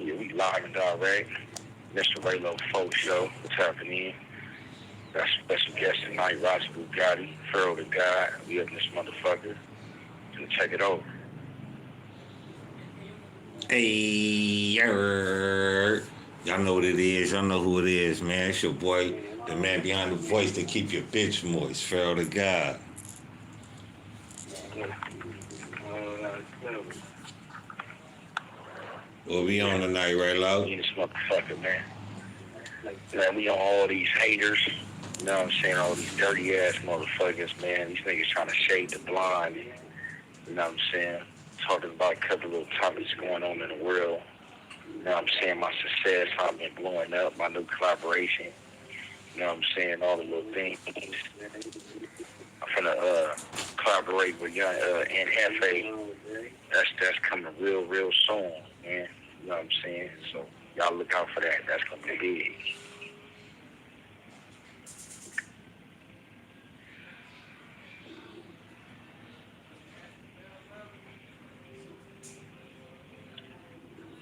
Yeah, we live and direct. Mr. RayLoc4 show. What's happening? Got special guest tonight, Roger Bugatti, Pharaoh the God. We up in this motherfucker. Gonna check it over. Hey, y'all know what it is. Y'all know who it is, man. It's your boy, the man behind the voice that keep your bitch moist, Pharaoh the God. What we on tonight, right, Lo? We this motherfucker, man. Man, we on all these haters. You know what I'm saying? All these dirty ass motherfuckers, man. These niggas trying to shade the blind. You know what I'm saying? Talking about a couple of little topics going on in the world. You know what I'm saying? My success, how I've been blowing up, my new collaboration. You know what I'm saying? All the little things. I'm finna collaborate with young Aunt Hefe. That's coming real soon, man. You know what I'm saying? So y'all look out for that. That's gonna be big.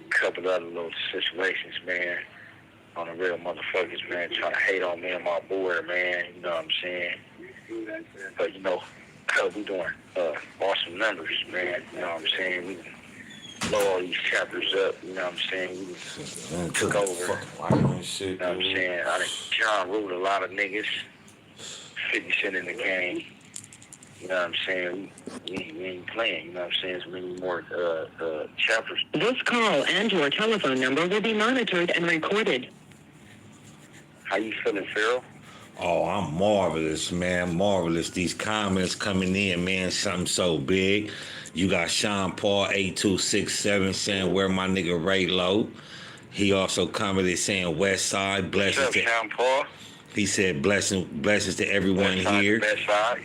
Couple other little situations, man. On the real motherfuckers, man, trying to hate on me and my boy, man. You know what I'm saying? But you know, we doing awesome numbers, man. You know what I'm saying? We blow all these chapters up. You know what I'm saying? We took over. You know what I'm saying? I done John ruled a lot of niggas. 50 Cent in the game. You know what I'm saying? We ain't playing. You know what I'm saying? There's many more chapters. This call and your telephone number will be monitored and recorded. How you feeling, Pharaoh? Oh, I'm marvelous, man. Marvelous. These comments coming in, man. Something so big. You got Sean Paul 8267 saying, where my nigga RayLoc. He also commented saying West Side, blessings. What's up, Sean Paul? He said blessings to everyone West side, here. West side.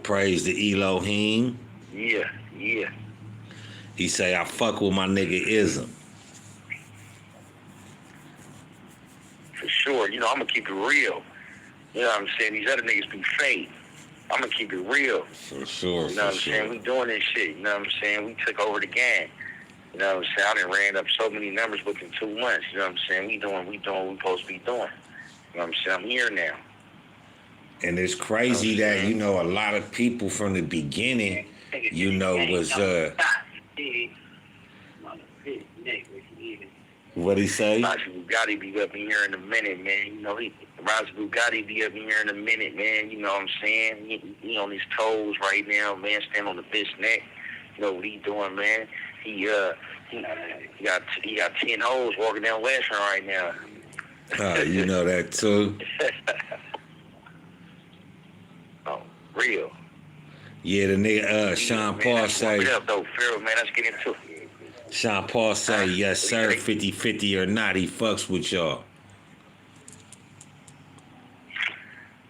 Praise the Elohim. Yeah. He say, I fuck with my nigga Ism. For sure. You know, I'm going to keep it real. You know what I'm saying? These other niggas be fake. I'm going to keep it real. For sure, you know what I'm saying? We doing this shit. You know what I'm saying? We took over the game. You know what I'm saying? I done ran up so many numbers within 2 months. You know what I'm saying? We doing what we supposed to be doing. You know what I'm saying? I'm here now. And it's crazy that, you know, a lot of people from the beginning, you know, was, what'd he say? Roger Bugatti be up in here in a minute, man. You know, Roger Bugatti be up in here in a minute, man. You know what I'm saying? He on his toes right now, man. Stand on the bitch neck. You know what he doing, man? He got 10 hoes walking down Western right now. You know that too. Oh, real. Yeah, the nigga Sean Paul say. What up, though, Pharaoh, man? Let's get into it. Sean Paul say, yes, sir, 50-50 or not, he fucks with y'all.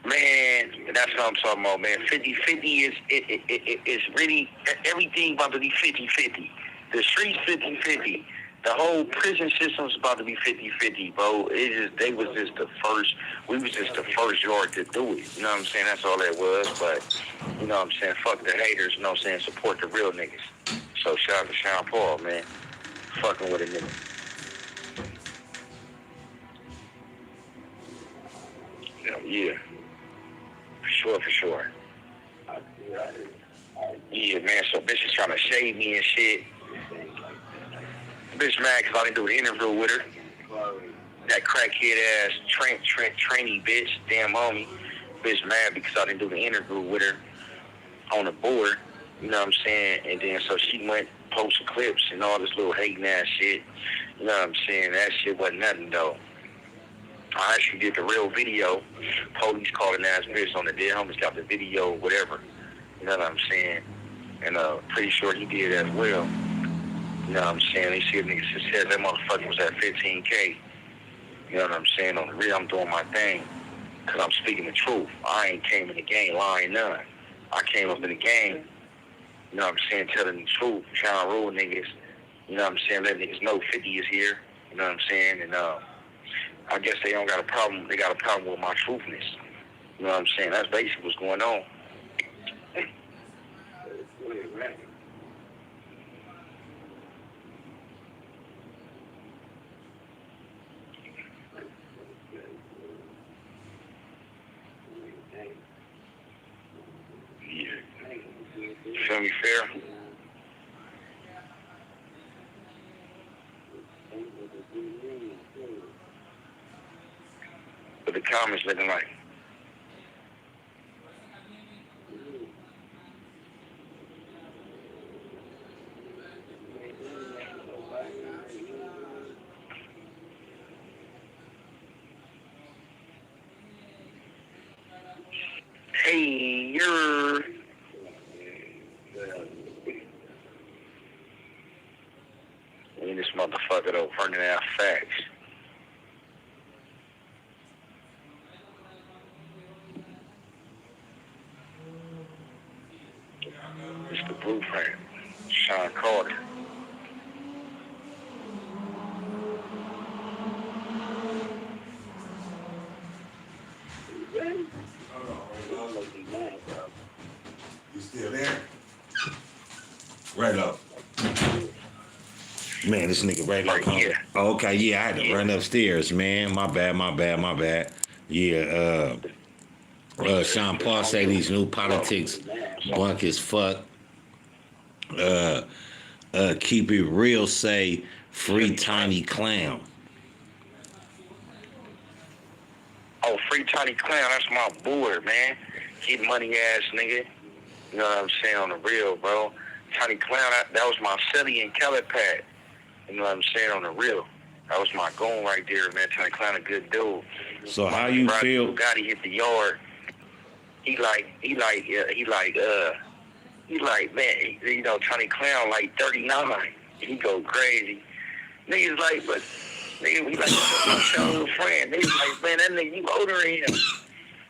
Man, that's what I'm talking about, man. 50-50 is really everything about to be 50-50. The streets 50-50. The whole prison system's about to be 50-50, bro. They was just the first. We was just the first yard to do it. You know what I'm saying? That's all that was. But you know what I'm saying? Fuck the haters. You know what I'm saying? Support the real niggas. So shout out to Sean Paul, man. Fucking with a nigga. Yeah. For sure. Yeah, man. So bitches trying to shade me and shit. Bitch mad because I didn't do an interview with her. That crackhead ass trainee bitch, damn homie. Bitch mad because I didn't do the interview with her on the board. You know what I'm saying? And then so she went posting clips and all this little hating ass shit. You know what I'm saying? That shit wasn't nothing though. I actually did the real video. Police calling ass bitch on the dead homies got the video, whatever. You know what I'm saying? And pretty sure he did as well. You know what I'm saying? They see a nigga said that motherfucker was at 15K. You know what I'm saying? On the real, I'm doing my thing. Because I'm speaking the truth. I ain't came in the game lying none. I came up in the game, you know what I'm saying, telling the truth, trying to rule niggas. You know what I'm saying? Let niggas know 50 is here. You know what I'm saying? And I guess they don't got a problem. They got a problem with my truthness. You know what I'm saying? That's basically what's going on. feel me, fair? What the comments looking like? Hey, you're... And this motherfucker though, running out facts. It's the blueprint. Sean Carter. You still there? Right up. Man, this nigga RayLoc4. Yeah. Oh, okay, yeah, I had to run upstairs, man. My bad. Yeah, Sean Paul say these new politics bunk as fuck. Keep it real, say free Tiny Clown. Oh, free Tiny Clown, that's my boy, man. Get money ass nigga. You know what I'm saying, on the real, bro. Tiny Clown, that was my Silly and Kelly pad. You know what I'm saying, on the real. That was my goal right there, man. Tiny Clown, a good dude. So how you feel? Bugatti hit the yard. He like, man, you know, Tiny Clown like 39. He go crazy. Niggas like, but nigga, we like a childhood friend. Niggas like, man, that nigga, you older than him.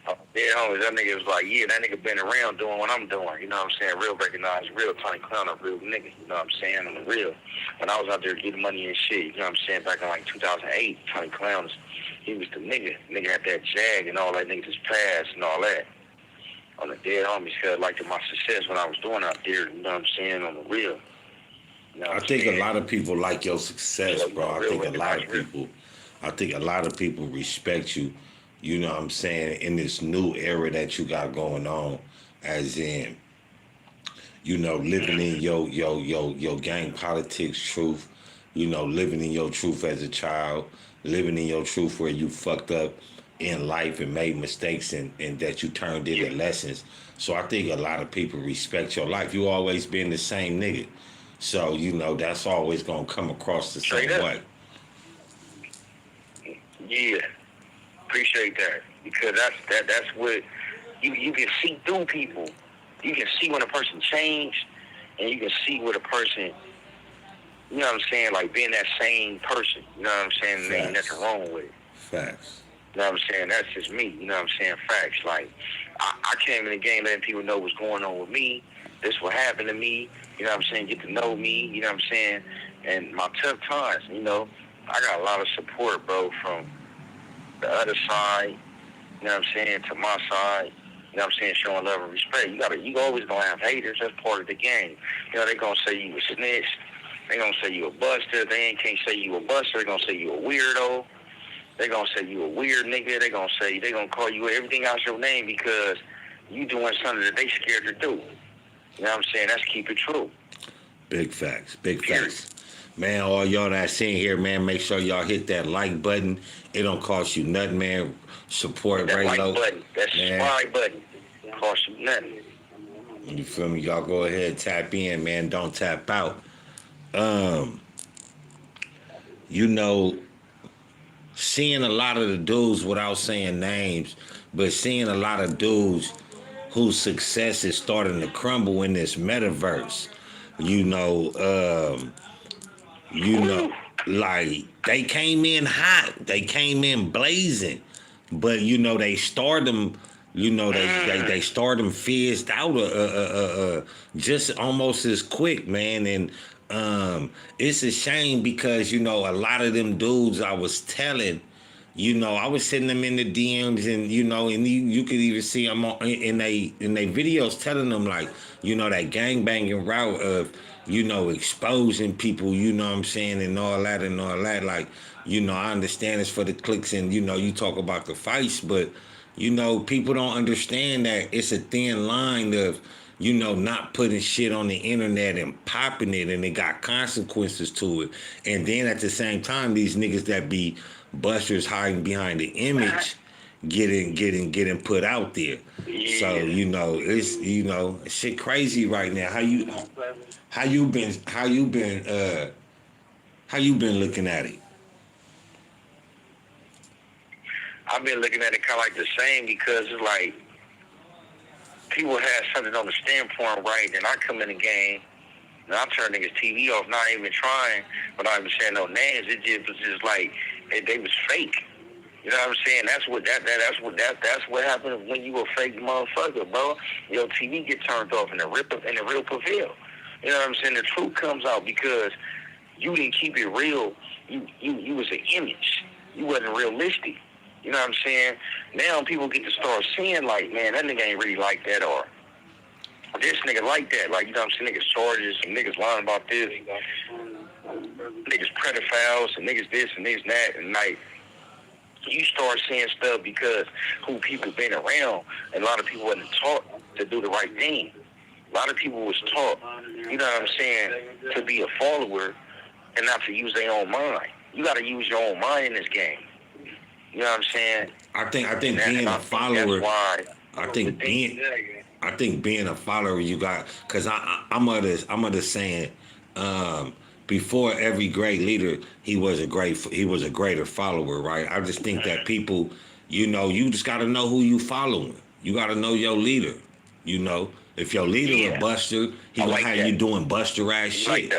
Oh, yeah, homies, that nigga was like, yeah, that nigga been around doing what I'm doing. You know what I'm saying? Real recognized, real Tiny Clown, a real nigga. You know what I'm saying? On the real. When I was out there getting money and shit, you know what I'm saying? Back in like 2008, Tiny Clown, he was the nigga. Nigga had that Jag and all that, niggas just passed and all that. On the dead homies, felt like my success when I was doing out there, you know what I'm saying, on the real. You know I think a lot of people like your success, bro. I think a lot of people respect you, you know what I'm saying, in this new era that you got going on, as in, you know, living in your gang politics truth, you know, living in your truth as a child, living in your truth where you fucked up in life and made mistakes and that you turned into lessons. So I think a lot of people respect your life. You always been the same nigga. So, you know, that's always gonna come across the same way. Yeah. Appreciate that. Because that's what you can see through people. You can see when a person changed, and you can see what a person, you know what I'm saying, like being that same person. You know what I'm saying? There ain't nothing wrong with it. Facts. You know what I'm saying? That's just me. You know what I'm saying? Facts. Like, I came in the game letting people know what's going on with me. This what happened to me. You know what I'm saying? Get to know me. You know what I'm saying? And my tough times, you know, I got a lot of support, bro, from the other side. You know what I'm saying? To my side. You know what I'm saying? Showing love and respect. You always gonna have haters. That's part of the game. You know, they gonna say you a snitch. They gonna say you a buster. They can't say you a buster. They gonna say you a weirdo. They gonna say you a weird nigga. They gonna call you everything out your name because you doing something that they scared to do. You know what I'm saying? That's keep it true. Big facts. Man, all y'all that seen here, man, make sure y'all hit that like button. It don't cost you nothing, man. Support that RayLoc. Like button. That subscribe button. Cost you nothing. You feel me? Y'all go ahead, tap in, man. Don't tap out. You know, seeing a lot of the dudes, without saying names, but seeing a lot of dudes whose success is starting to crumble in this metaverse. You know, like they came in hot, they came in blazing, but you know they stardom. You know they stardom fizzed out just almost as quick, man, and it's a shame because you know a lot of them dudes I was telling. You know, I was sending them in the DMs, and you know, and you could even see them in they videos telling them like, you know, that gangbanging route of, you know, exposing people. You know what I'm saying, and all that. Like, you know, I understand it's for the clicks, and you know, you talk about the fights, but you know, people don't understand that it's a thin line of, not putting shit on the internet and popping it, and it got consequences to it. And then at the same time, these niggas that be busters hiding behind the image, getting put out there. Yeah. So it's shit crazy right now. How you been looking at it? I've been looking at it kind of like the same, because it's like people have something on the standpoint, right? And I come in the game and I turn niggas TV off, not even trying, but not even saying no names. It just was just like they was fake. You know what I'm saying? That's what happens when you a fake motherfucker, bro. Your TV get turned off and the real prevail. You know what I'm saying? The truth comes out because you didn't keep it real. You was an image. You wasn't realistic. You know what I'm saying? Now people get to start seeing like, man, that nigga ain't really like that, or this nigga like that. Like, you know what I'm saying? Niggas charges and niggas lying about this. Niggas pedophiles and niggas this and niggas that. And like, you start seeing stuff because who people been around, and a lot of people wasn't taught to do the right thing. A lot of people was taught, you know what I'm saying, to be a follower and not to use their own mind. You got to use your own mind in this game. You know what I'm saying? I think being a follower. I think being a follower, you got, because I'm of the saying, before every great leader, he was a greater follower, right? I just think that people, you just got to know who you following. You got to know your leader. If your leader a buster, he gonna have you doing buster ass shit.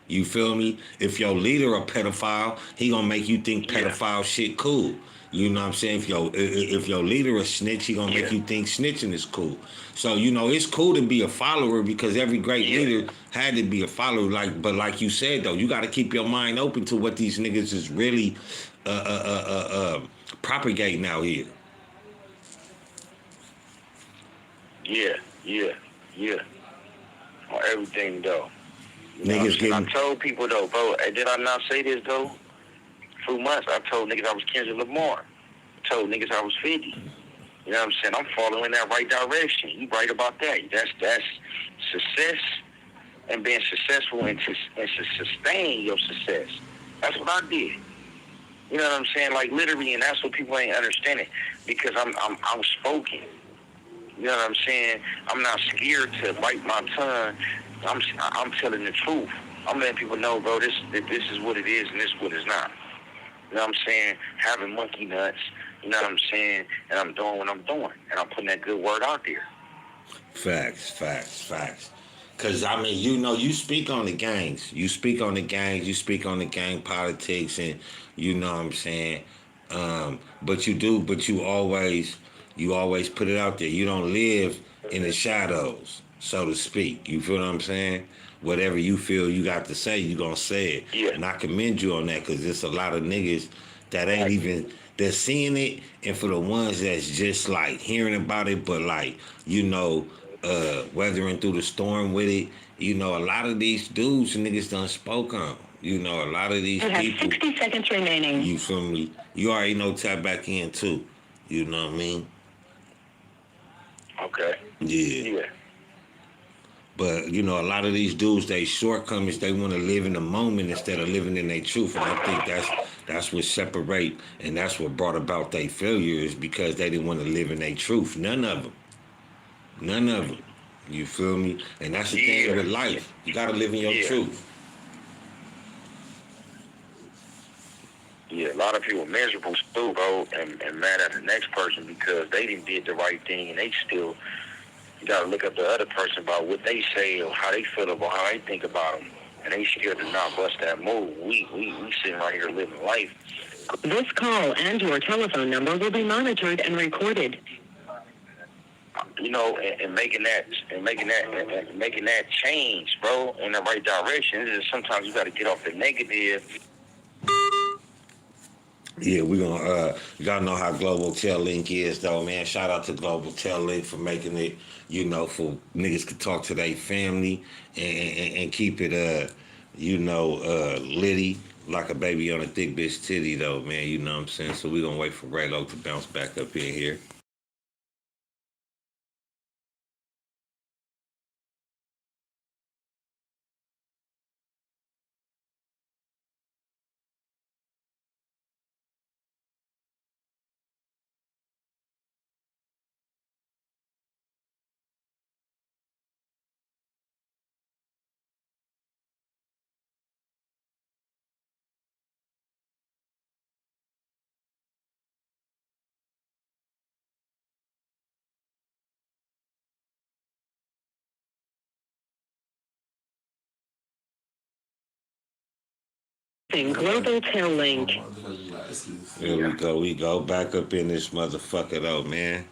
You feel me? If your leader a pedophile, he gonna make you think pedophile shit cool. You know what I'm saying? If your leader a snitch, he gonna make you think snitching is cool. So it's cool to be a follower, because every great leader had to be a follower. But like you said though, you got to keep your mind open to what these niggas is really propagating out here. Yeah. On everything though. Niggas getting. I told people though, bro. Did I not say this though? For months, I told niggas I was Kendrick Lamar. I told niggas I was 50. You know what I'm saying? I'm following that right direction. You right about that. That's success, and being successful and to sustain your success. That's what I did. You know what I'm saying? Like literally, and that's what people ain't understanding, because I'm outspoken. You know what I'm saying? I'm not scared to bite my tongue. I'm telling the truth. I'm letting people know, bro, this is what it is and this is what it's not. You know what I'm saying? Having monkey nuts, you know what I'm saying? And I'm doing what I'm doing. And I'm putting that good word out there. Facts. Because, you speak on the gangs. You speak on the gang politics, and you know what I'm saying? But you always put it out there. You don't live in the shadows, so to speak. You feel what I'm saying? Whatever you feel you got to say, you gonna say it. Yeah. And I commend you on that, because there's a lot of niggas that ain't even, they're seeing it, and for the ones that's just like hearing about it, but like, weathering through the storm with it, a lot of these dudes and niggas done spoke on. A lot of these people. You have 60 seconds remaining. You feel me? You already know, tap back in too. You know what I mean? Okay. Yeah. But, a lot of these dudes, they shortcomings, they want to live in the moment instead of living in their truth. And I think that's what separate, and that's what brought about their failures, because they didn't want to live in their truth. None of them. You feel me? And that's the thing with life. You got to live in your truth. Yeah, a lot of people miserable still, bro, and mad at the next person because they didn't did the right thing, and they still, you got to look up the other person about what they say or how they feel about how they think about them, and they still did not bust that move. We sitting right here living life. This call and your telephone number will be monitored and recorded. And making that change, bro, in the right direction. It's just sometimes you got to get off the negative. Yeah, we're gonna y'all know how Global Tel Link is though, man. Shout out to Global Tel Link for making it, for niggas could talk to their family and keep it litty like a baby on a thick bitch titty though, man. You know what I'm saying? So we're gonna wait for RayLoc to bounce back up in here. Requesting global tail link. There we go. We go back up in this motherfucker though, man.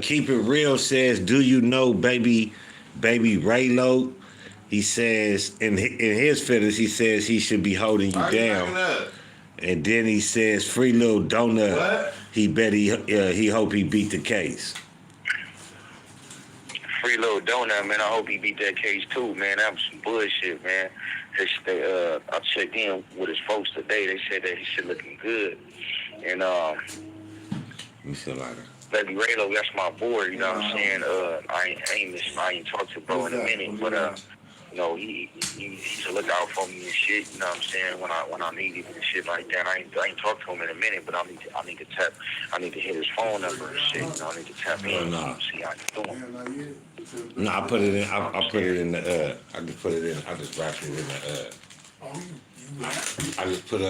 Keep it real says, do you know baby RayLoc4? He says in his feelings, he says he should be holding you down. And then he says, free little donut. What? He bet he hope he beat the case. Free little donut, man. I hope he beat that case too, man. That was some bullshit, man. I checked in with his folks today. They said that his shit looking good. And You feel like baby RayLoc4, that's my boy. You know what I'm saying? I ain't talked to bro in a minute, but you know, he's a lookout for me and shit. You know what I'm saying? When I need him and shit like that, I ain't talked to him in a minute, but I need to hit his phone number and shit. You know, I need to tap in and see how he's doing. No, I put it in. I put it in the. I just put it in. I just wrapped it in the. I just put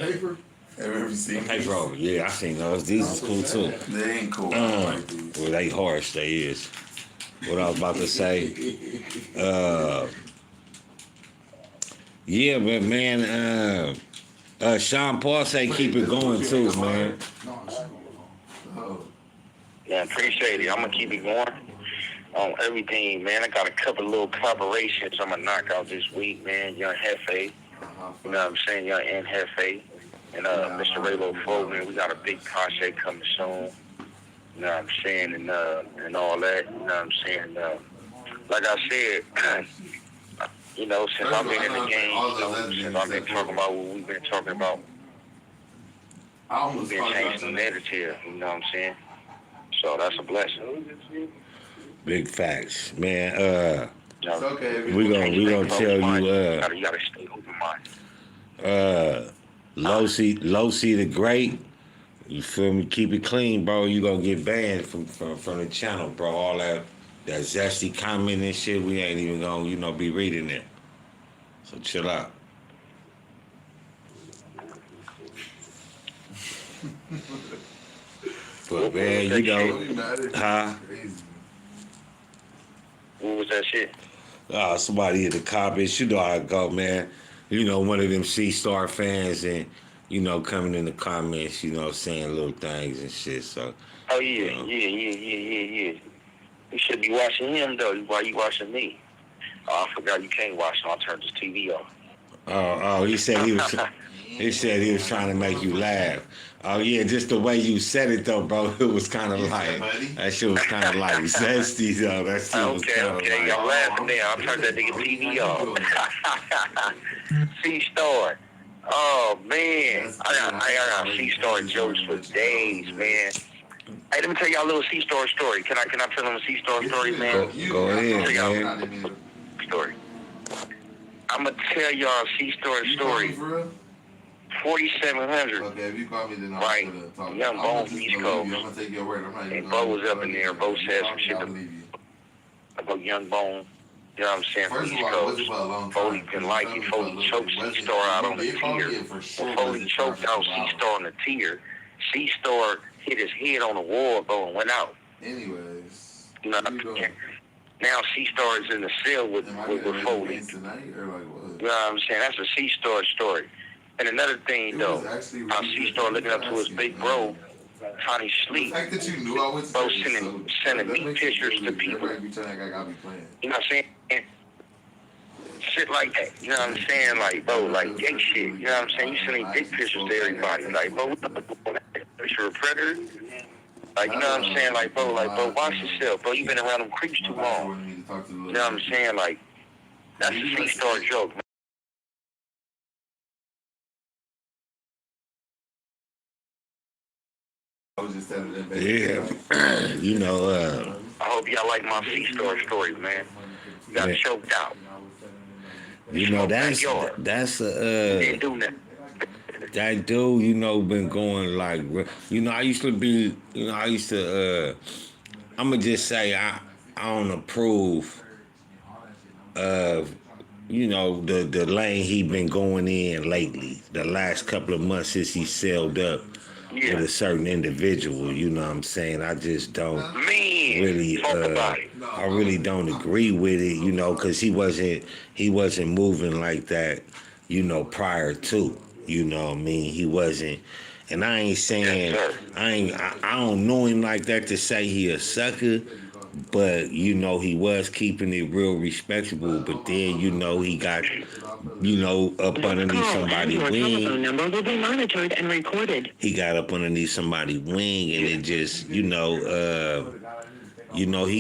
paper. Ever seen paper over. Yeah, I seen those. These is cool too. They ain't cool. Well, they harsh. They is. What I was about to say. Yeah, but man. Sean Paul say keep it going too, man. Yeah, appreciate it. I'm gonna keep it going on everything, man. I got a couple little collaborations I'm gonna knock out this week, man. Young Hefe, you know what I'm saying? Young N Hefe, and Mr. RayLoc4, man. We got a big project coming soon. You know what I'm saying? And all that. You know what I'm saying? Like I said, you know, since I've been in the game, you know, since I've been talking about what we've been talking about, we've been changing the narrative. You know what I'm saying? So that's a blessing. Big facts, man. It's okay. We gonna tell you. You gotta stay open-minded. Low C the Great. You feel me? Keep it clean, bro. You gonna get banned from the channel, bro. All that zesty comment and shit. We ain't even gonna be reading it. So chill out. But man, you know, huh? What was that shit? Somebody in the comments, you know how it go, man. You know, one of them C-Star fans and, you know, coming in the comments, you know, saying little things and shit, so. Oh, yeah, yeah. You should be watching him, though. Why you watching me? Oh, I forgot you can't watch him. I turned this TV off. Oh, he said he was trying to make you laugh. Oh yeah, just the way you said it though, bro. It was kind of like that shit was kind of like zesty though. That shit was kind of like. Okay, y'all laughing there. I turned that nigga TV off. C-Star. Oh man, I got C-Star jokes for days, man. Hey, let me tell y'all a little C-Star story. Can I tell them a C-Star story, man? Go ahead, man. Story. I'm gonna tell y'all a C-Star story. 4700. Okay, if you call me, then right. Young Bone from East Coast. I'm gonna take your word. And Bo was up in there. Bo said some shit about Young Bone. You know what I'm saying? From East Coast. Foley didn't like it. Foley choked C-Star out on the tier. Foley choked out C-Star on the tier. C-Star hit his head on the wall, Bo, and went out. Anyways. You know what I'm saying? Now C-Star is in the cell with Foley. You know what I'm saying? That's a C-Star story. And another thing, though, how C-Star looking up to his big bro, Tony Sleep, bro sending me pictures to people. You know what I'm saying? Shit like that. You know what I'm saying? Like, bro, like gay shit. You know what I'm saying? You sending dick pictures to everybody. Like, bro, you're a predator? Like, you know what I'm saying? Like, bro, watch yourself. Bro, you been around them creeps too long. You know what I'm saying? Like, that's a C-Star joke, man. Yeah, you know. I hope y'all like my C-Star story, man. Got choked out. You know that's Didn't do nothing. That dude, you know, been going like, you know, I used to, I'ma just say I don't approve of, you know, the lane he been going in lately. The last couple of months since he sailed up. with a certain individual. You know what I'm saying? I just don't Man, really, talk about it. I really don't agree with it. You know, because he wasn't moving like that. You know, prior to. You know what I mean? He wasn't. And I ain't saying Yes, sir. I don't know him like that to say he a sucker, but you know he was keeping it real respectable. But then you know he got up This underneath call and somebody's your telephone wing. number will be monitored and recorded. He got up underneath somebody's wing, and it just he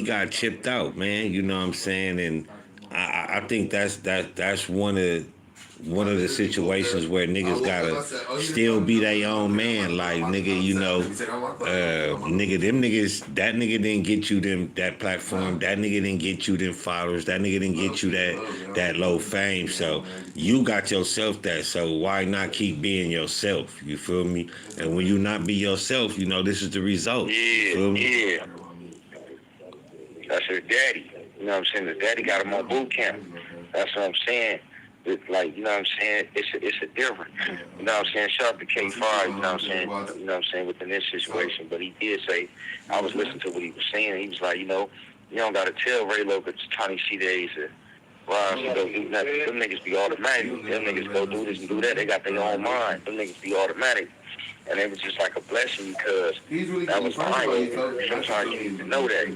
got chipped out, man. You know what I'm saying? And I think that's one of the situations where niggas gotta still be their own man. Like nigga, nigga, them niggas, that nigga didn't get you that platform. That nigga didn't get you them followers. That nigga didn't get you that low fame. So you got yourself that. So why not keep being yourself? You feel me? And when you not be yourself, this is the result. You feel me? Yeah. That's her daddy. You know what I'm saying? The daddy got him on boot camp. That's what I'm saying. It's like, you know what I'm saying? It's a difference. You know what I'm saying? Shout out to K5, you know what I'm saying? You know what I'm saying, within this situation. But he did say, I was listening to what he was saying. He was like, you don't got to tell RayLoc it's Tiny C days to rise and go do nothing. Them niggas be automatic. Them niggas go do this and do that. They got their own mind. Them niggas be automatic. And it was just like a blessing because that was my eye. Sometimes you need to know that.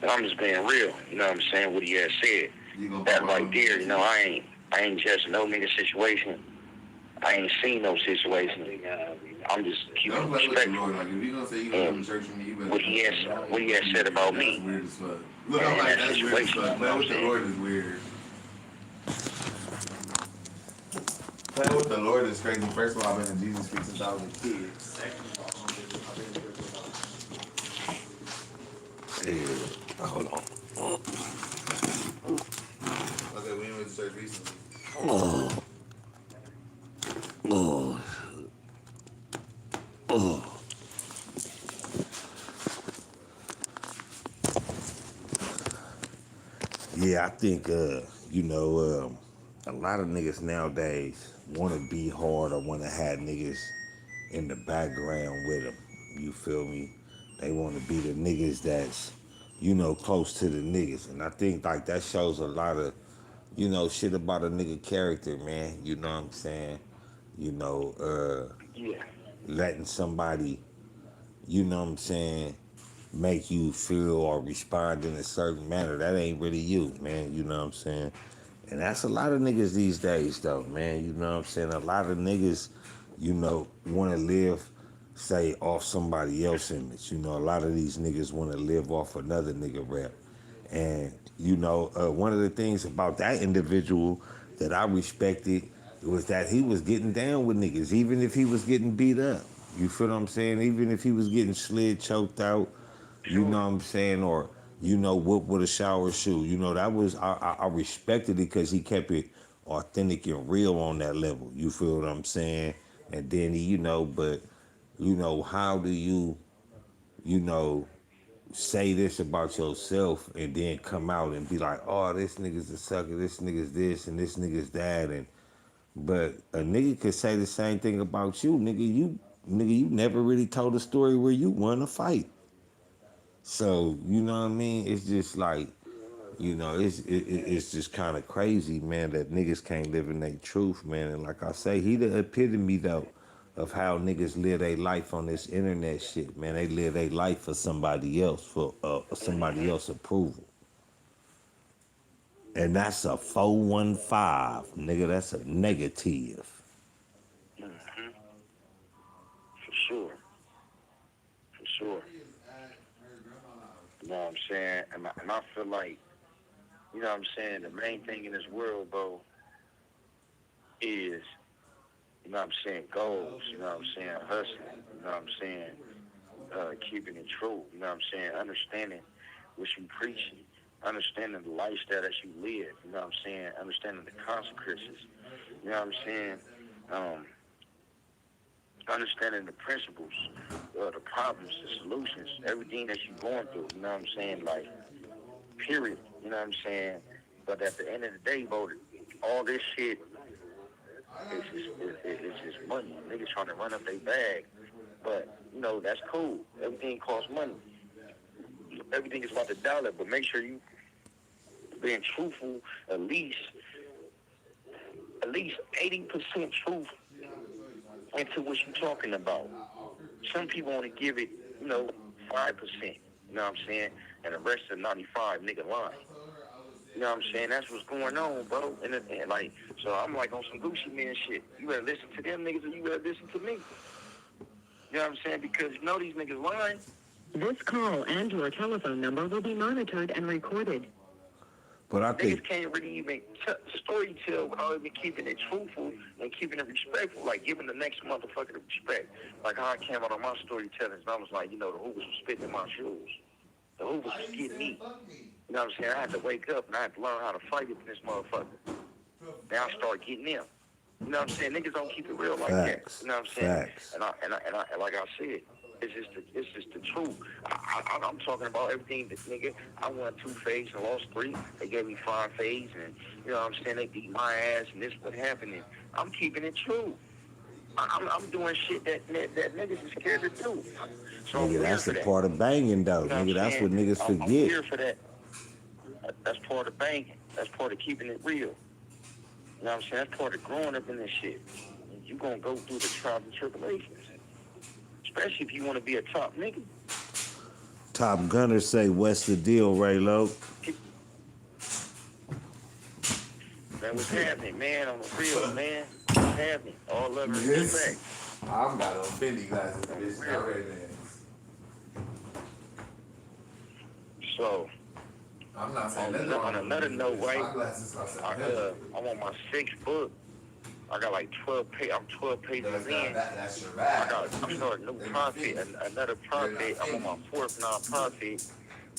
And I'm just being real, you know what I'm saying, what he has said. That right there, I ain't just no nigga situation. I ain't seen no situation. I'm just keeping respectful. And what he has said about me in that situation, you know what I'm saying? Playing with the Lord is crazy. First of all, I've been in Jesus Street since I was a kid. Hold on. Okay, we went to church recently. Oh. Yeah, I think a lot of niggas nowadays want to be hard or want to have niggas in the background with them. You feel me? They want to be the niggas that's close to the niggas, and I think like that shows a lot of shit about a nigga character, man. You know what I'm saying? Yeah. Letting somebody, what I'm saying, make you feel or respond in a certain manner. That ain't really you, man. You know what I'm saying? And that's a lot of niggas these days, though, man. You know what I'm saying? A lot of niggas, want to live, say, off somebody else's image. A lot of these niggas want to live off another nigga rep. And, one of the things about that individual that I respected was that he was getting down with niggas, even if he was getting beat up. You feel what I'm saying? Even if he was getting slid, choked out, you know what I'm saying? Or, whooped with a shower shoe. That was, I respected it because he kept it authentic and real on that level. You feel what I'm saying? And then how do you say this about yourself and then come out and be like, oh, this nigga's a sucker, this nigga's this, and this nigga's that, but a nigga could say the same thing about you, nigga. You never really told a story where you won a fight. So you know what I mean? It's just like, it's just kind of crazy, man, that niggas can't live in their truth, man. And like I say, he the epitome though of how niggas live their life on this internet shit, man. They live their life for somebody else, for somebody else's approval. And that's a 415, nigga. That's a negative. Mm-hmm. For sure. For sure. You know what I'm saying? And I feel like, you know what I'm saying, the main thing in this world, bro, is, you know what I'm saying, goals, you know what I'm saying, hustling, you know what I'm saying, keeping it true, you know what I'm saying, understanding what you preaching, understanding the lifestyle that you live, you know what I'm saying, understanding the consequences, you know what I'm saying, understanding the principles, the problems, the solutions, everything that you're going through, you know what I'm saying, like, period, you know what I'm saying, but at the end of the day, bro, all this shit It's just money. Niggas trying to run up their bag. But, that's cool. Everything costs money. Everything is about the dollar, but make sure you being truthful, at least 80% truth into what you're talking about. Some people want to give it, 5%. You know what I'm saying? And the rest of 95 nigga lying. You know what I'm saying? That's what's going on, bro. And so I'm like on some Gucci man shit. You better listen to them niggas or you better listen to me. You know what I'm saying? Because these niggas lying. This call and your telephone number will be monitored and recorded. But I think niggas can't really even story tell without even keeping it truthful and keeping it respectful, like giving the next motherfucker the respect. Like how I came out on my storytelling, and I was like, the Hoovers was spitting in my shoes. The Hoovers was getting me. You know what I'm saying? I had to wake up and I had to learn how to fight it in this motherfucker. Then I start getting them. You know what I'm saying? Niggas don't keep it real like that. You know what I'm saying? And I like I said, it's just the truth. I'm talking about everything that nigga. I won 2 fades and lost 3. They gave me 5 fades, and you know what I'm saying? They beat my ass, and this is what happened. I'm keeping it true. I'm doing shit that niggas is scared to do. So nigga, that's a part of banging though. Nigga, that's what niggas forget. I'm here for that. That's part of banging. That's part of keeping it real. You know what I'm saying? That's part of growing up in this shit. You gonna go through the trials and tribulations. Especially if you want to be a top nigga. Top Gunner say, what's the deal, RayLoc? Man, what's happening, man? On the real, man. What's happening? All love and respect. I'm got on Fendi glasses, bitch. Already, man. So, I'm not saying on another note, right? I'm on my 6th book. I got like 12 pages. I'm 12 pages in. That's your bag. I'm starting a new profit, another profit. I'm on my 4th non-profit,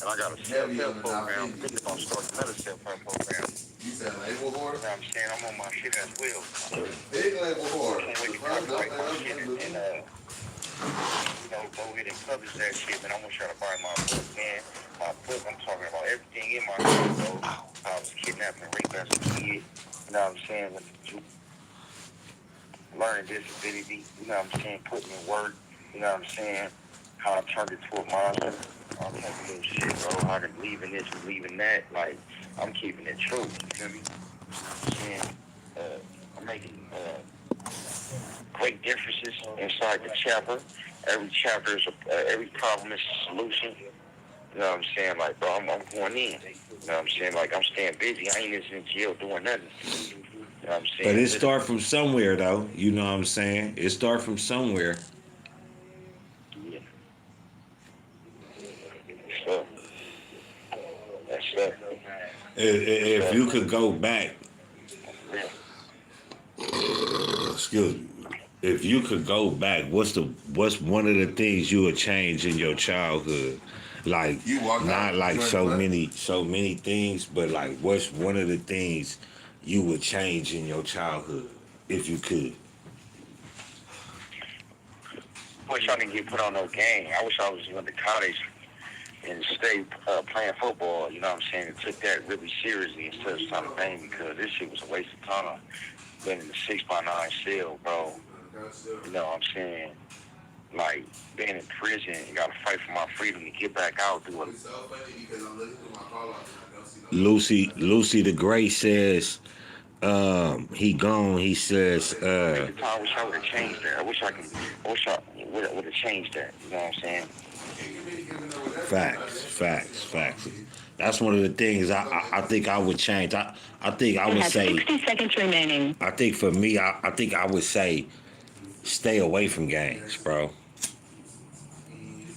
and I got a self-help program. I'm thinking about starting another self-help program. You said label whore? You know what I'm saying? I'm on my shit as well. Big label whore. Can't wait to copyright my shit and go ahead and publish that shit. And I want y'all to buy my book, man. My book, I'm talking about everything in my book, bro. I was kidnapped and raped as a kid. You know what I'm saying? Learning disability, you know what I'm saying, putting in work, you know what I'm saying, how I turned it to a monster, all type of little shit, bro, how to believe in this and believe in that, like, I'm keeping it true, you feel me? I'm saying, I'm making great differences inside the chapter. Every chapter is, every problem is a solution, you know what I'm saying, like, bro, I'm going in, you know what I'm saying, like, I'm staying busy, I ain't in jail doing nothing. You know what I'm saying? But it start from somewhere, though. You know what I'm saying? It start from somewhere. Yeah. So, that's it. If you could go back, excuse me. If you could go back, what's one of the things you would change in your childhood? Like, not like so many things, but like, what's one of the things you would change in your childhood if you could? I wish I didn't get put on no game. I wish I was went to college and stayed playing football. You know what I'm saying? And took that really seriously instead of trying to bang, because this shit was a waste of time. Being in the 6x9 cell, bro. You know what I'm saying? Like, being in prison, you gotta fight for my freedom to get back out. Lucy the Gray says, he gone. He says, I wish I would have changed that. I wish I would have changed that. You know what I'm saying? Facts. That's one of the things I think I would change. I think I would say 60 seconds remaining. I think for me, I think I would say stay away from gangs, bro.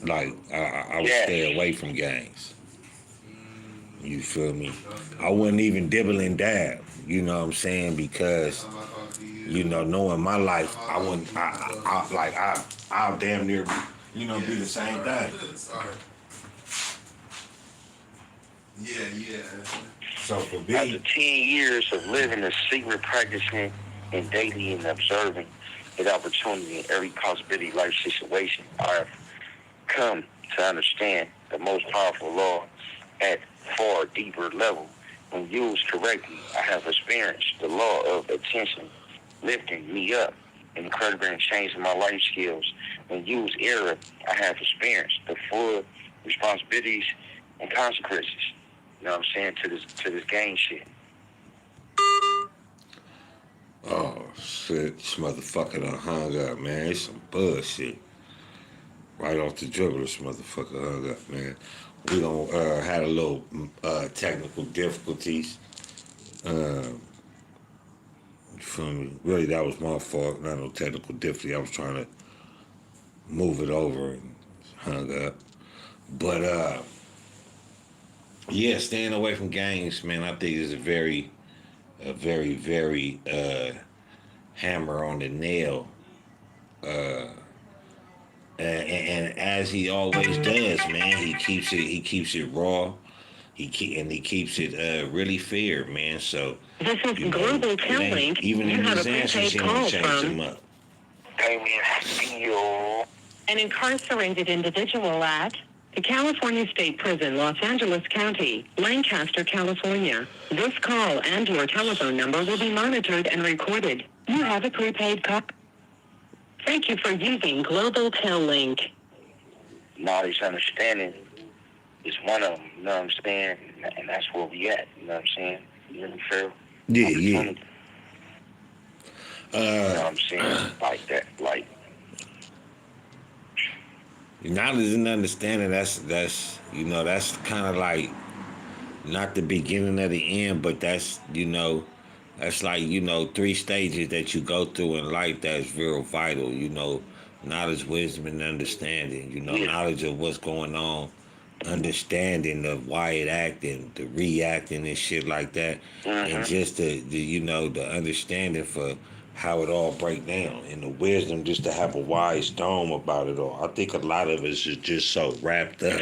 Like, I would stay away from gangs. You feel me? I wouldn't even dibble and dab, you know what I'm saying? Because, knowing my life, I wouldn't, I'll damn near, be the same thing. Yeah. So for me, after 10 years of living a secret, practicing, and daily and observing the opportunity in every possibility life situation, I have come to understand the most powerful law at far deeper level. When used correctly, I have experienced the law of attention lifting me up, incredibly and changing my life skills. When you was era, I have experienced the full responsibilities and consequences. You know what I'm saying, to this gang shit. Oh shit, this motherfucker done hung up, man. It's some bullshit. Right off the dribble, this motherfucker hung up, man. We gonna had a little technical difficulties. You feel me? Really, that was my fault. Not no technical difficulty. I was trying to move it over and hung up. But yeah, staying away from gangs, man. I think is a very, very hammer on the nail. And as he always does, man, he keeps it raw. He keeps it really fair, man. So This is you know, Global it ain't- Link. even You in have a his answers, prepaid he don't call change from them up. an incarcerated individual at the California State Prison, Los Angeles County, Lancaster, California. This call and your telephone number will be monitored and recorded. You have a prepaid call. Thank you for using Global Link. Knowledge, understanding is one of them. You know what I'm saying? And that's where we at. You know what I'm saying? You know what I'm Yeah. You know what I'm saying? Like that, like. Knowledge and understanding. That's that's kind of like not the beginning of the end, but that's that's like 3 stages that you go through in life that's real vital. Knowledge, wisdom, and understanding. Knowledge of what's going on, understanding of why it acting, the reacting and shit like that, and just the understanding for how it all break down, and the wisdom just to have a wise dome about it all. I think a lot of us is just so wrapped up,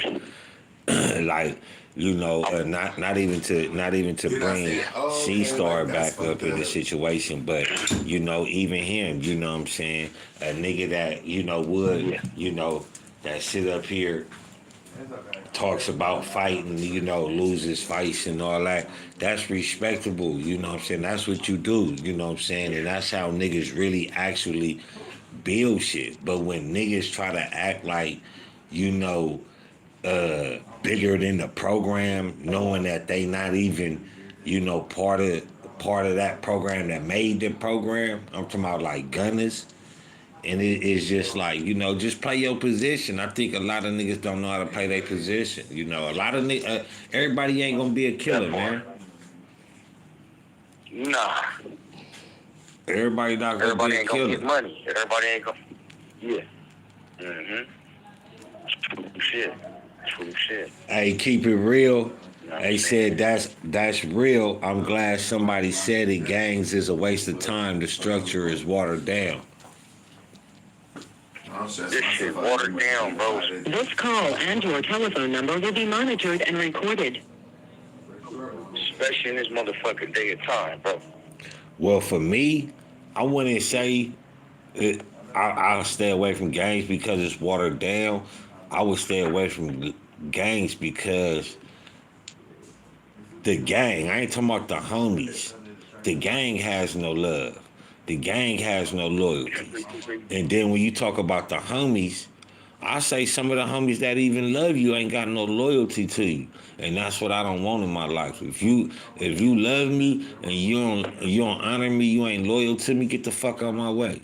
like not even to bring C Star back up in the situation, but even him, what I'm saying, a nigga that would that sit up here talks about fighting, loses fights and all that. That's respectable, what I'm saying? That's what you do, what I'm saying? And that's how niggas really actually build shit. But when niggas try to act like, bigger than the program, knowing that they not even, part of that program that made the program. I'm talking about like gunners. And it's just like, just play your position. I think a lot of niggas don't know how to play their position. A lot of niggas, everybody ain't gonna be a killer, man. Nah. Everybody not gonna Everybody be a ain't gonna killer. get money. Everybody ain't gonna. Yeah. True shit. True shit. Hey, keep it real. They said that's real. I'm glad somebody said it. Gangs is a waste of time. The structure is watered down. This shit watered down, bro. This call and your telephone number will be monitored and recorded. Especially in this motherfucking day of time, bro. Well, for me, I wouldn't say I'll stay away from gangs because it's watered down. I would stay away from gangs because the gang, I ain't talking about the homies. The gang has no love. The gang has no loyalties. And then when you talk about the homies, I say some of the homies that even love you ain't got no loyalty to you. And that's what I don't want in my life. If you love me and you don't honor me, you ain't loyal to me, get the fuck out my way.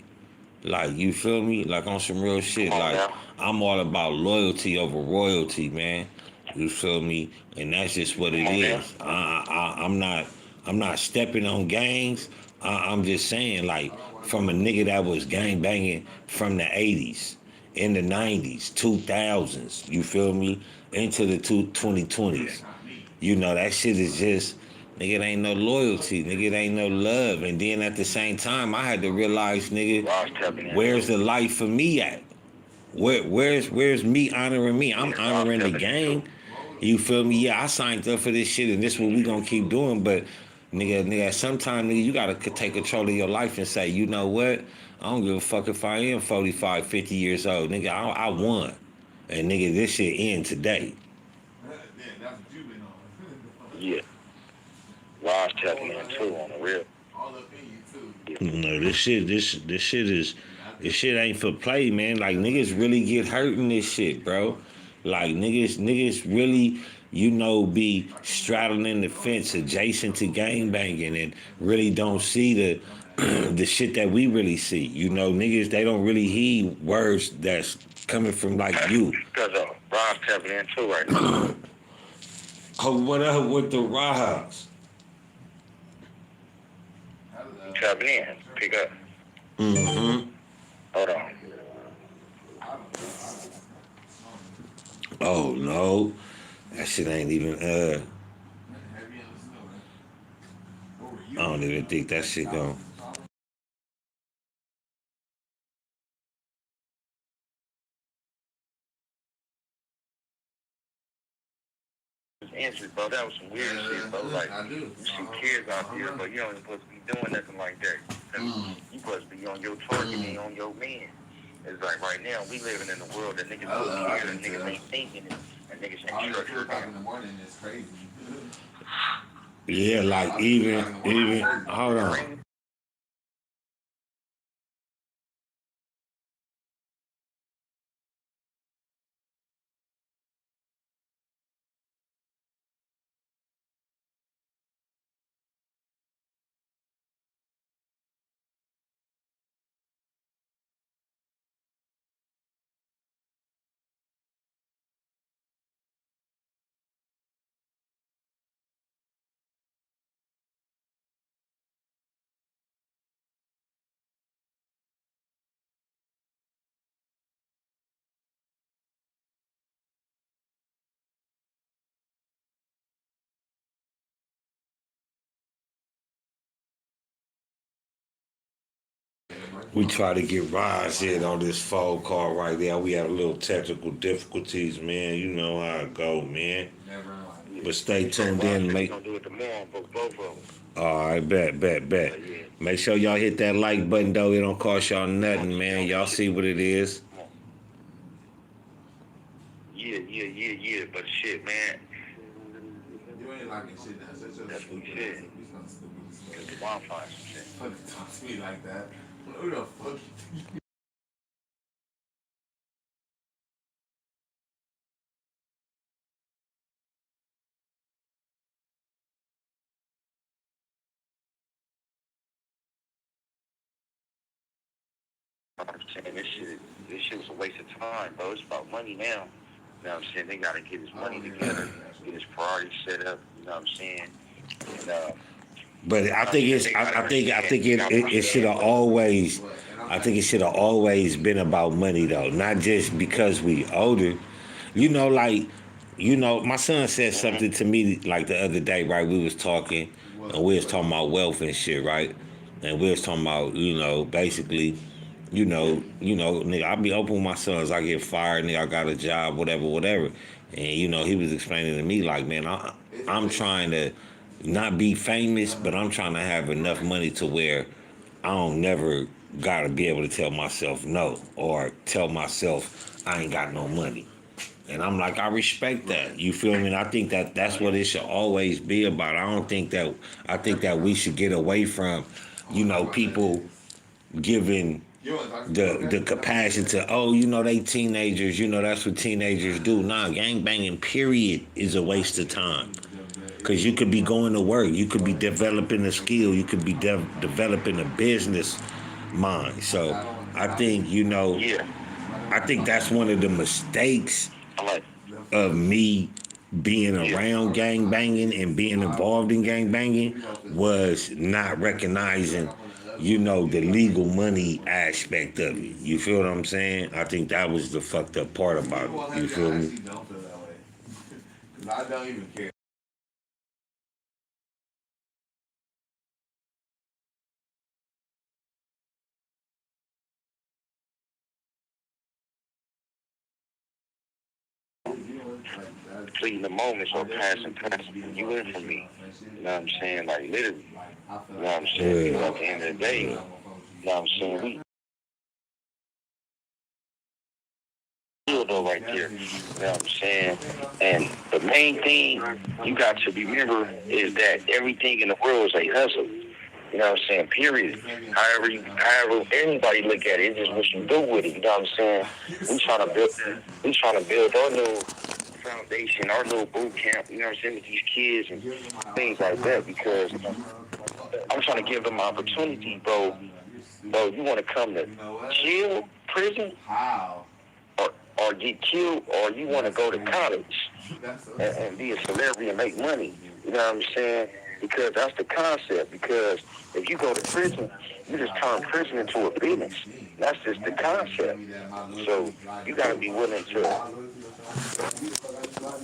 Like, you feel me? Like, on some real shit. Like, I'm all about loyalty over royalty, man. You feel me? And that's just what it is. I'm not stepping on gangs. I'm just saying, like, from a nigga that was gang banging from the 80s, in the 90s, 2000s, you feel me? Into the 2020s. That shit is just, nigga, it ain't no loyalty. Nigga, it ain't no love. And then at the same time, I had to realize, nigga, where's the life for me at? Where's me honoring me? I'm honoring the gang. You feel me? Yeah, I signed up for this shit, and this is what we gonna keep doing. But nigga, sometime nigga, you gotta take control of your life and say, you know what? I don't give a fuck if I am 45, 50 years old. Nigga, I won. And nigga, this shit end today. Yeah. Lost tapping in too on the real. All up in you too. No, this shit ain't for play, man. Like niggas really get hurt in this shit, bro. Like niggas really, be straddling the fence adjacent to gangbanging and really don't see the the shit that we really see. Niggas they don't really heed words that's coming from like you. Because Rob's tapping in too right now. Oh, what up with the Rods? You tapping in. Pick up. Mm-hmm. Hold on. Oh no, that shit ain't even. I don't even think that shit gon'. Answer, bro. That was some weird shit, bro. Like, you see kids out there, but you don't supposed to be doing nothing like that. You supposed to be on your target and on your man. It's like right now, we living in a world that niggas don't care and niggas ain't thinking it. And niggas ain't structured. In the morning is crazy. Yeah, like even. Hold on. We try to get Rise in on this phone call right now. We have a little technical difficulties, man. You know how it go, man. But stay tuned in. Gonna do it tomorrow, both of them. All right, bet. Make sure y'all hit that like button, though. It don't cost y'all nothing, man. Y'all see what it is. Yeah. But shit, man. You ain't liking shit. That's what you said. The bonfire some shit. Fucking talk to me like that. Who the fuck? I'm saying this shit was a waste of time, bro. It's about money now. You know what I'm saying? They gotta get his money together, get his priorities set up. You know what I'm saying? And, but I think it should have always. I think it should have always been about money though, not just because we older. My son said something to me like the other day, right? We was talking, and we was talking about wealth and shit, right? And we was talking about, basically, nigga, I be open with my sons. I get fired, nigga, I got a job, whatever. And, he was explaining to me like, man, I'm trying to not be famous, but I'm trying to have enough money to where I don't never gotta be able to tell myself no or tell myself I ain't got no money. And I'm like, I respect that. You feel me? And I think that's what it should always be about. I think that we should get away from, people giving the capacity to, they teenagers, that's what teenagers do. Nah, gangbanging, period, is a waste of time. Because you could be going to work. You could be developing a skill. You could be developing a business mind. So I think, I think that's one of the mistakes of me being around gang banging and being involved in gang banging was not recognizing, the legal money aspect of it. You feel what I'm saying? I think that was the fucked up part about it. You feel me? I don't even care. Fleeting the moments or passing. You in for me. You know what I'm saying? Like, literally. You know what I'm saying? At the end of the day, you know what I'm saying? Though right there. You know what I'm saying? And the main thing you got to remember is that everything in the world is a hustle. You know what I'm saying? Period. However anybody look at it, it's just what you do with it. You know what I'm saying? We trying to build our little foundation, our little boot camp. You know what I'm saying, with these kids and things like that, because I'm trying to give them opportunity, bro. Bro, you want to come to jail, prison, or get killed, or you want to go to college and be a celebrity and make money. You know what I'm saying? Because that's the concept. Because if you go to prison, you just turn prison into a business. That's just the concept. So you gotta be willing to.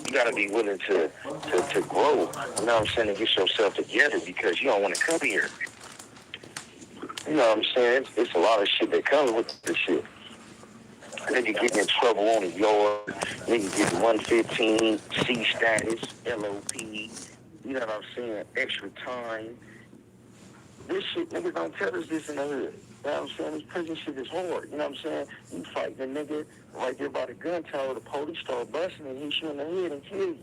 You gotta be willing to grow. You know what I'm saying? And get yourself together, because you don't want to come here. You know what I'm saying? It's a lot of shit that comes with this shit. Nigga getting in trouble on the yard, nigga getting 115, C status, LOP, you know what I'm saying, extra time. This shit, niggas don't tell us this in the hood. You know what I'm saying? This prison shit is hard, you know what I'm saying? You fight the nigga right there by the gun tower, the police start busting and hit you in the head and kill you.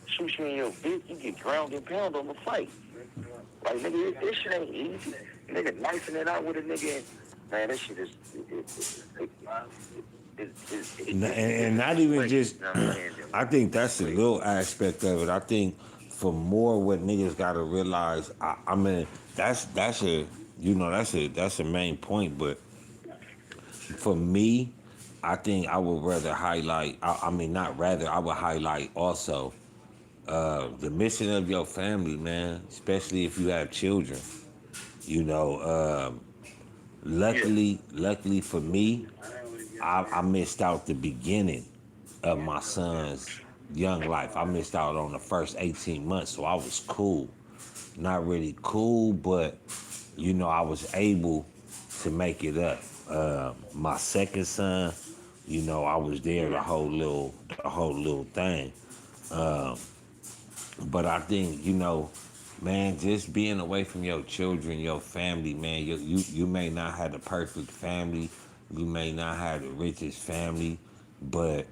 Shoot you in your dick, you get ground and pound on the fight. Like, nigga, this shit ain't easy. Nigga knifing it out with a nigga, man, this shit is... And not even just, I think that's a little aspect of it. I think for more what niggas gotta realize, I mean, that's a main point. But for me, I think I would rather highlight. I would highlight also the mission of your family, man. Especially if you have children. You know, luckily for me, I missed out the beginning of my son's young life. I missed out on the first 18 months, so I was cool. Not really cool, but, you know, I was able to make it up. My second son, you know, I was there the whole little thing. But I think, you know, man, just being away from your children, your family, man, you may not have the perfect family, you may not have the richest family, but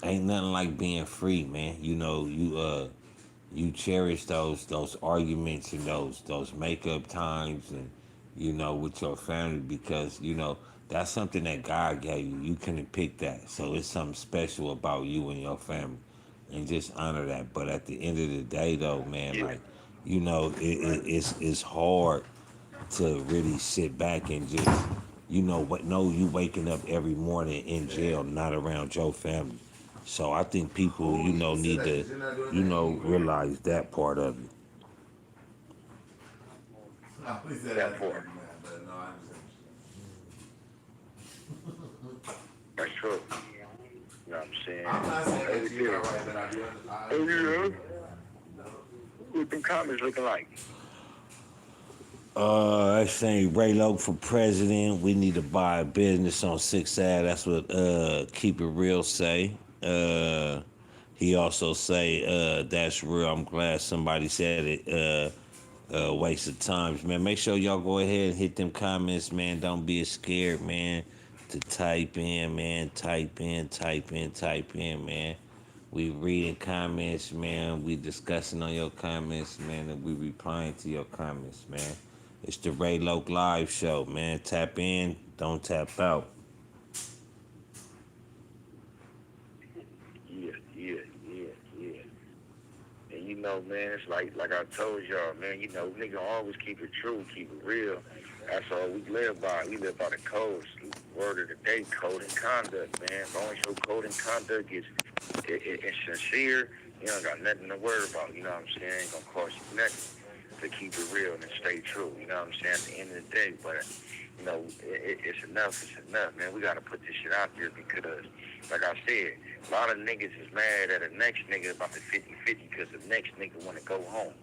ain't nothing like being free, man. You know, you cherish those arguments and those makeup times, and you know, with your family, because you know that's something that God gave you. You couldn't pick that, so it's something special about you and your family, and just honor that. But at the end of the day, though, man, like, you know, it's hard to really sit back and just, you know you waking up every morning in jail, not around your family. So I think people, you know, need to, you know, realize that part of it. That part. That's true. You know what I'm saying? I'm not saying that you are right, but I do Oh, yeah? What them comments looking like? That's saying RayLoc4 president. We need to buy a business on 6th Ave. That's what Keep It Real say. He also say that's real. I'm glad somebody said it. Waste of times, man. Make sure y'all go ahead and hit them comments, man. Don't be scared, man, to type in, man. Type in, man. We reading comments, man. We discussing on your comments, man, and we replying to your comments, man. It's the RayLoc Live show, man. Tap in, don't tap out. Yeah. And you know, man, it's like I told y'all, man, you know, nigga always keep it true, keep it real. That's all we live by. We live by the codes. Word of the day, code and conduct, man. As long as your code and conduct is it's sincere, you don't got nothing to worry about, you know what I'm saying? Ain't gonna cost you nothing to keep it real and stay true, you know what I'm saying, at the end of the day. But, you know, it's enough, man. We gotta put this shit out there because, like I said, a lot of niggas is mad at the next nigga about the 50-50 because the next nigga wanna go home.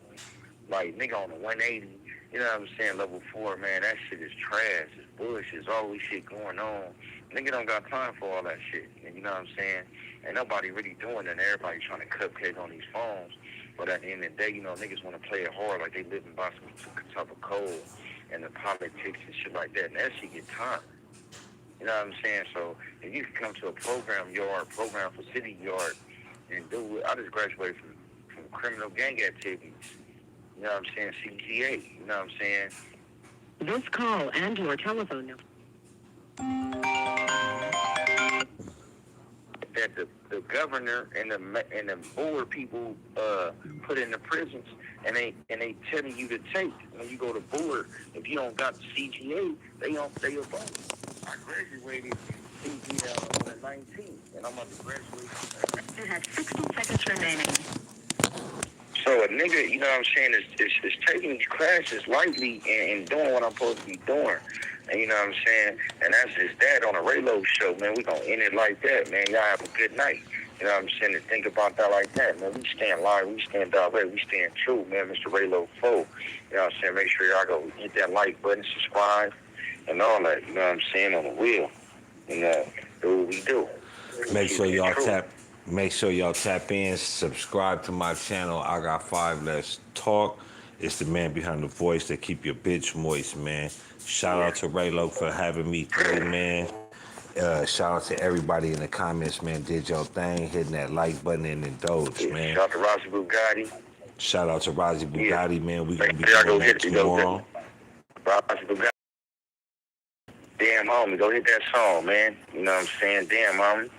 Like, nigga on the 180, you know what I'm saying, level 4, man, that shit is trash, it's bullshit, there's always shit going on. Nigga don't got time for all that shit, and you know what I'm saying? Ain't nobody really doing it, and everybody trying to cupcake on these phones. But at the end of the day, you know, niggas want to play it hard like they living by some type of code and the politics and shit like that, and that shit get time. You know what I'm saying? So if you can come to a program for city yard, and do it, I just graduated from criminal gang activities. You know what I'm saying? CTA. You know what I'm saying? This call and your telephone number. That the governor and the board people put in the prisons, and they telling you to take when you go to board. If you don't got the CGA, they don't stay your phone. I graduated CGA on the 19th, and I'm about to graduate. You have 60 seconds remaining. So a nigga, you know what I'm saying, is taking these classes lightly and doing what I'm supposed to be doing. And you know what I'm saying? And that's just that on a RayLoc show, man. We gonna end it like that, man. Y'all have a good night. You know what I'm saying? To think about that like that, man. We stand live, we stand direct, we stand true, man. Mr. RayLoc4. You know what I'm saying? Make sure y'all go hit that like button, subscribe, and all that. You know what I'm saying? On the wheel. And do what we do. Make sure y'all tap in, subscribe to my channel. I got 5 Let's Talk. It's the man behind the voice that keep your bitch moist, man. Shout out to RayLoc for having me through, man. Shout out to everybody in the comments, man. Did your thing, hitting that like button and indulge, man. Shout out to Rosie Bugatti. Shout out to Rosie Bugatti, man. We gonna be Y'all doing that hit tomorrow. Rosie Bugatti. Damn homie, go hit that song, man. You know what I'm saying? Damn homie.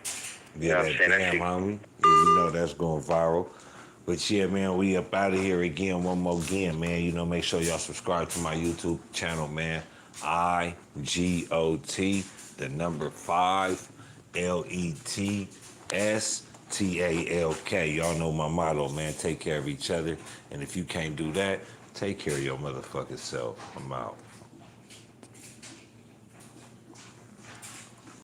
Yeah, You know what I'm saying? damn, homie. Yeah, you know that's going viral. But yeah, man, we up out of here again, one more again, man. You know, make sure y'all subscribe to my YouTube channel, man. IGOT, the number 5, LETSTALK. Y'all know my motto, man. Take care of each other. And if you can't do that, take care of your motherfucking self. I'm out.